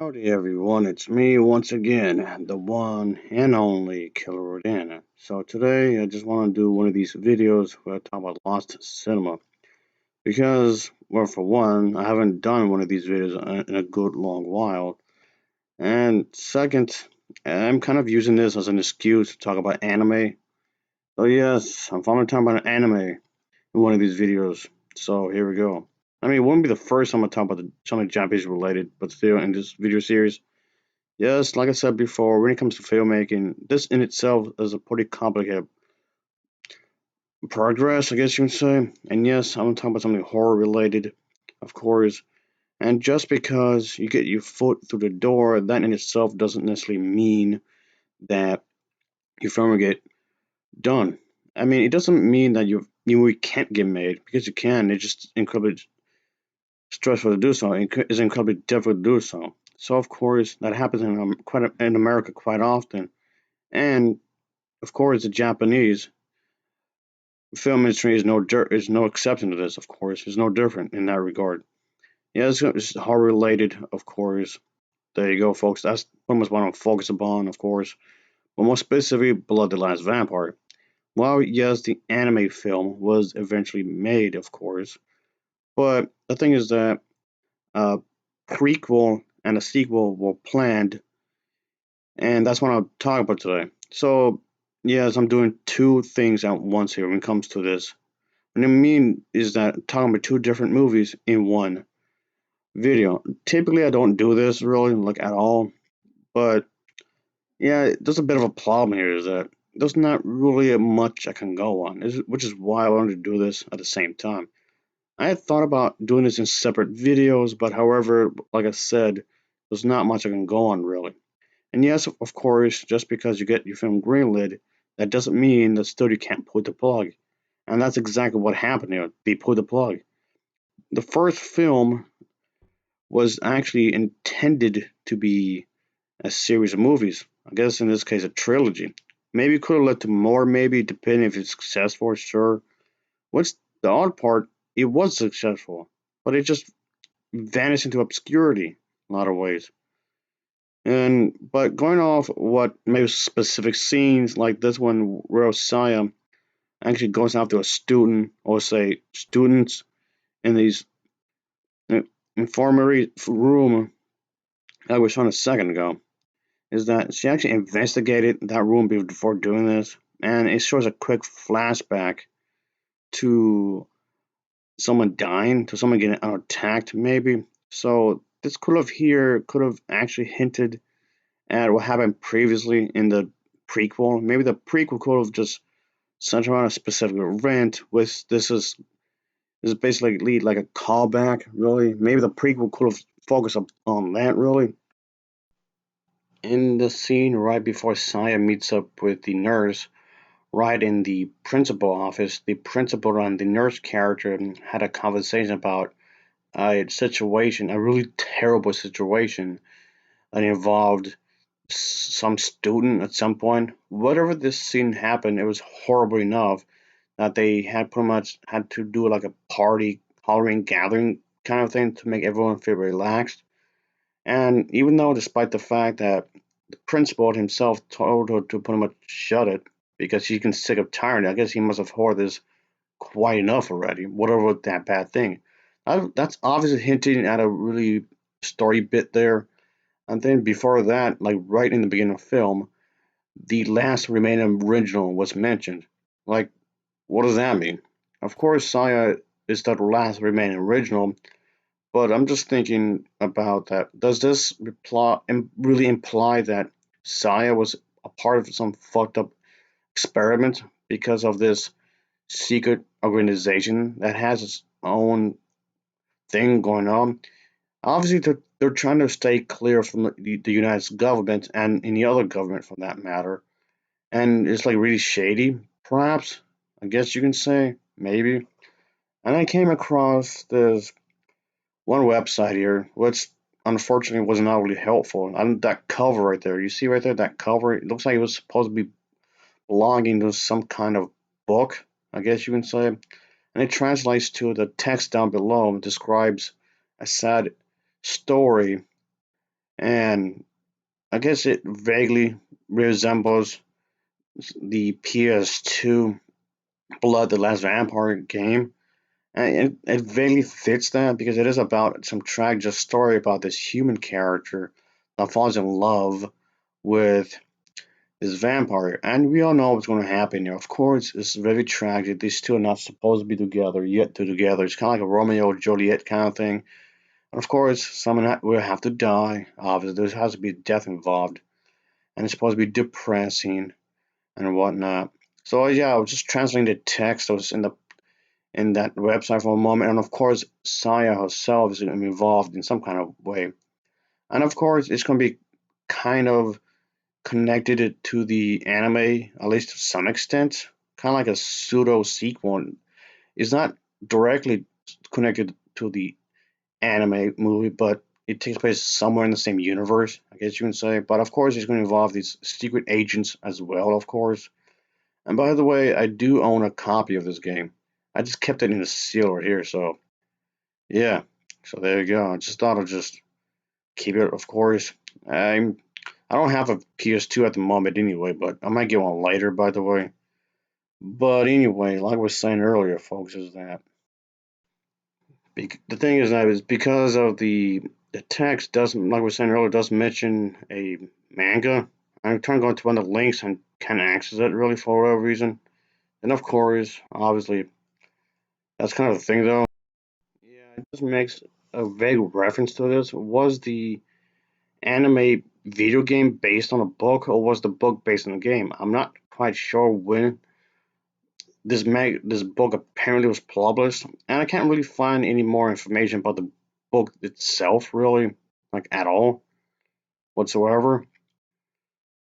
Howdy everyone, it's me once again, the one and only Killer Rodana. So today I just want to do one of these videos where I talk about Lost Cinema. Because, well, for one, I haven't done one of these videos in a good long while. And second, I'm kind of using this as an excuse to talk about anime. So yes, I'm finally talking about an anime in one of these videos. So here we go. I mean, it wouldn't be the first time I talk about something Japanese related, but still in this video series. Yes, like I said before, when it comes to filmmaking, this in itself is a pretty complicated progress, I guess you can say. And yes, I'm talking about something horror related, of course. And just because you get your foot through the door, that in itself doesn't necessarily mean that your film will get done. I mean, it doesn't mean that your movie can't get made because you can. It's just incredibly stressful to do so. It's incredibly difficult to do so. So of course that happens in America quite often. And of course, the Japanese film industry is no exception to this. Of course, it's no different in that regard. Yeah, it's horror related, of course. There you go, folks. That's almost what I'm focused upon, of course. But more specifically, Blood the Last Vampire. Well, yes, the anime film was eventually made, of course. But the thing is that a prequel and a sequel were planned, and that's what I'll talk about today. So, yes, I'm doing two things at once here when it comes to this. What I mean is that talking about two different movies in one video. Typically, I don't do this really, like at all. But yeah, there's a bit of a problem here is that there's not really much I can go on, which is why I wanted to do this at the same time. I had thought about doing this in separate videos, but however, like I said, there's not much I can go on really. And yes, of course, just because you get your film greenlit, that doesn't mean the studio can't pull the plug. And that's exactly what happened here. They pulled the plug. The first film was actually intended to be a series of movies. I guess in this case, a trilogy. Maybe it could have led to more, maybe, depending if it's successful, sure. What's the odd part? It was successful, but it just vanished into obscurity in a lot of ways. And but going off what maybe specific scenes like this one where Saya actually goes after a student or say students in these uh, infirmary room I was on a second ago is that she actually investigated that room before doing this, and it shows a quick flashback to someone dying, to someone getting attacked, maybe. So this could have actually hinted at what happened previously in the prequel. Maybe the prequel could have just centered around a specific event, which this is basically like a callback, really. Maybe the prequel could have focused on that, really. In the scene right before Saya meets up with the nurse, right in the principal office, the principal and the nurse character had a conversation about a situation, a really terrible situation that involved some student at some point. Whatever this scene happened, it was horrible enough that they had pretty much had to do like a party, Halloween gathering kind of thing to make everyone feel relaxed. And even though, despite the fact that the principal himself told her to pretty much shut it because she's getting sick of tired, I guess he must have heard this quite enough already, whatever that bad thing. That's obviously hinting at a really story bit there. And then before that, like right in the beginning of the film, the last remaining original was mentioned. Like, what does that mean? Of course, Saya is the last remaining original, but I'm just thinking about that. Does this really imply that Saya was a part of some fucked up experiment because of this secret organization that has its own thing going on? Obviously, they're trying to stay clear from the United States government and any other government for that matter. And it's like really shady, perhaps. I guess you can say, maybe. And I came across this one website here, which unfortunately was not really helpful. And that cover right there, you see right there, that cover, it looks like it was supposed to be belonging to some kind of book, I guess you can say. And it translates to the text down below describes a sad story and I guess it vaguely resembles the PS2 Blood the Last Vampire game. And it vaguely fits that because it is about some tragic story about this human character that falls in love with this vampire. And we all know what's going to happen here. Of course, it's very tragic. These two are not supposed to be together, yet they're together. It's kind of like a Romeo and Juliet kind of thing. And of course, someone will have to die. Obviously, there has to be death involved. And it's supposed to be depressing and whatnot. So yeah, I was just translating the text that was in that website for a moment, and of course, Saya herself is involved in some kind of way, and of course, it's going to be kind of connected to the anime, at least to some extent, kind of like a pseudo sequel. It's not directly connected to the anime movie, but it takes place somewhere in the same universe, I guess you can say. But of course, it's going to involve these secret agents as well, of course. And by the way, I do own a copy of this game. I just kept it in a seal right here, so yeah. So there you go. I just thought I'd just keep it, of course. I don't have a PS2 at the moment anyway, but I might get one later, by the way. But anyway, like I was saying earlier, folks, is that the thing is that is because of the text doesn't, like I was saying earlier, doesn't mention a manga. I'm trying to go into one of the links and can't access it really for whatever reason. And of course, obviously, that's kind of the thing though. Yeah, it just makes a vague reference to this. Was the anime video game based on a book, or was the book based on a game? I'm not quite sure when this book apparently was published, and I can't really find any more information about the book itself, really, like at all whatsoever.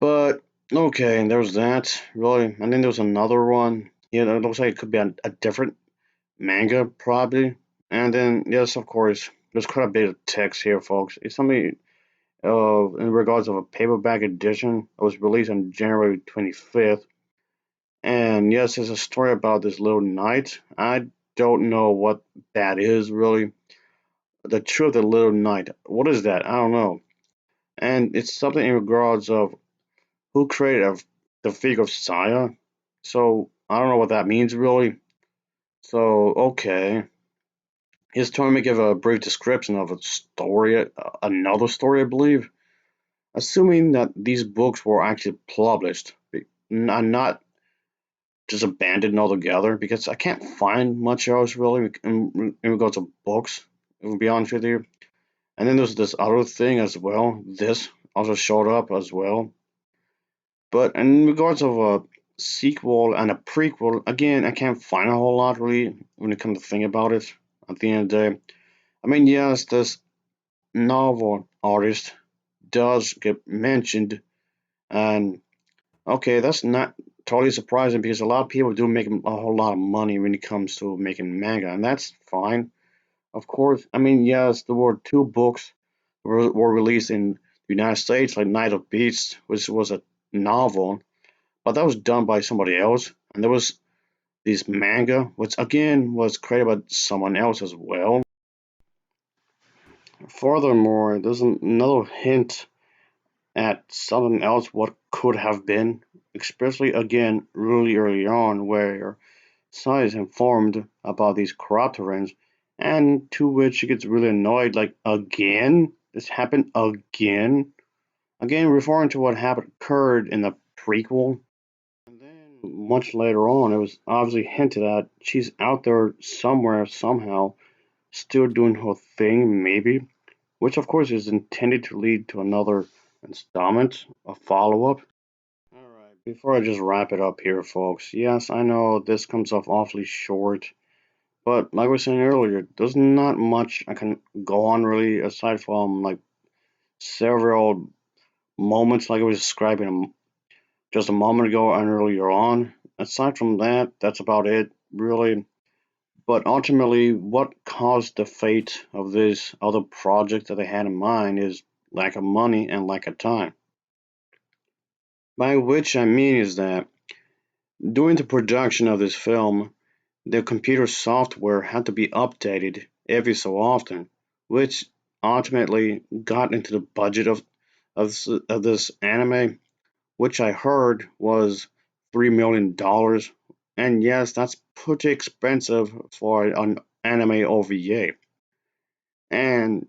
But okay, and there's that, really, and then there's another one. Yeah, it looks like it could be a different manga, probably. And then yes, of course, there's quite a bit of text here, folks. It's something in regards of a paperback edition. It was released on January 25th. And yes, it's a story about this little knight. I don't know what that is really. The truth of the little knight. What is that? I don't know. And it's something in regards of who created the figure of Saya. So I don't know what that means really. So okay. He's trying to give a brief description of a story, another story, I believe. Assuming that these books were actually published, not just abandoned altogether, because I can't find much else really in regards to books, to be honest with you. And then there's this other thing as well. This also showed up as well. But in regards of a sequel and a prequel, again, I can't find a whole lot really when it comes to think about it. At the end of the day, I mean, yes, this novel artist does get mentioned, and okay, that's not totally surprising because a lot of people do make a whole lot of money when it comes to making manga, and that's fine. Of course, I mean, yes, there were two books were released in the United States, like Night of Beasts, which was a novel, but that was done by somebody else, and there was this manga, which again was created by someone else as well. Furthermore, there's another hint at something else what could have been, especially again really early on, where Sai is informed about these corruptorants, and to which she gets really annoyed, like again, this happened again, again referring to what happened occurred in the prequel. And then much later on, it was obviously hinted at she's out there somewhere somehow, still doing her thing, maybe, which of course is intended to lead to another installment, a follow up. Alright, before I just wrap it up here, folks, yes, I know this comes off awfully short, but like I was saying earlier, there's not much I can go on really aside from like several moments like I was describing just a moment ago and earlier on. Aside from that, that's about it, really. But ultimately, what caused the fate of this other project that they had in mind is lack of money and lack of time. By which I mean is that during the production of this film, the computer software had to be updated every so often, which ultimately got into the budget of this anime, which I heard was $3 million. And yes, that's pretty expensive for an anime OVA. And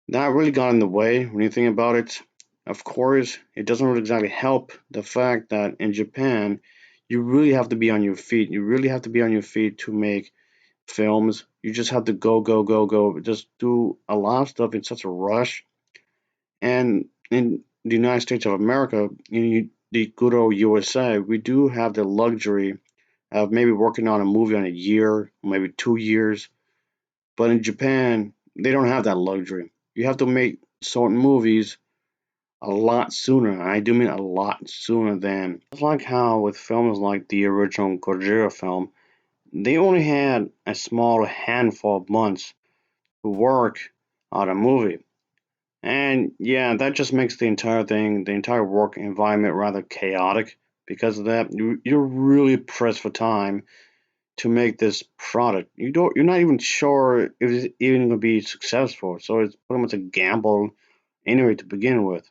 that really got in the way when you think about it. Of course, it doesn't really exactly help the fact that in Japan, you really have to be on your feet. You really have to be on your feet to make films. You just have to go, go, go, go. Just do a lot of stuff in such a rush. And in the United States of America, in the good old USA, we do have the luxury of maybe working on a movie in a year, maybe 2 years. But in Japan, they don't have that luxury. You have to make certain movies a lot sooner. And I do mean a lot sooner than. It's like how with films like the original Gojira film, they only had a small handful of months to work on a movie. And yeah, that just makes the entire thing, the entire work environment rather chaotic. Because of that, you're really pressed for time to make this product. You're not even sure if it's even going to be successful. So it's pretty much a gamble anyway to begin with.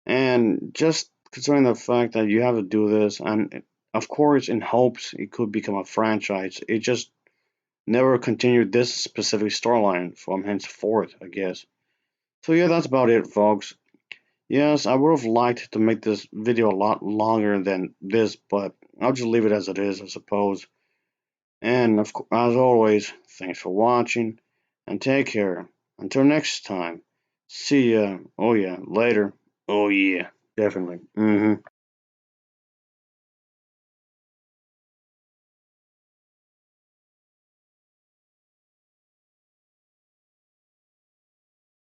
And just considering the fact that you have to do this, and of course, in hopes it could become a franchise, it just never continued this specific storyline from henceforth, I guess. So yeah, that's about it, folks. Yes, I would have liked to make this video a lot longer than this, but I'll just leave it as it is, I suppose. And as always, thanks for watching, and take care. Until next time, see ya. Oh yeah, later. Oh yeah, definitely.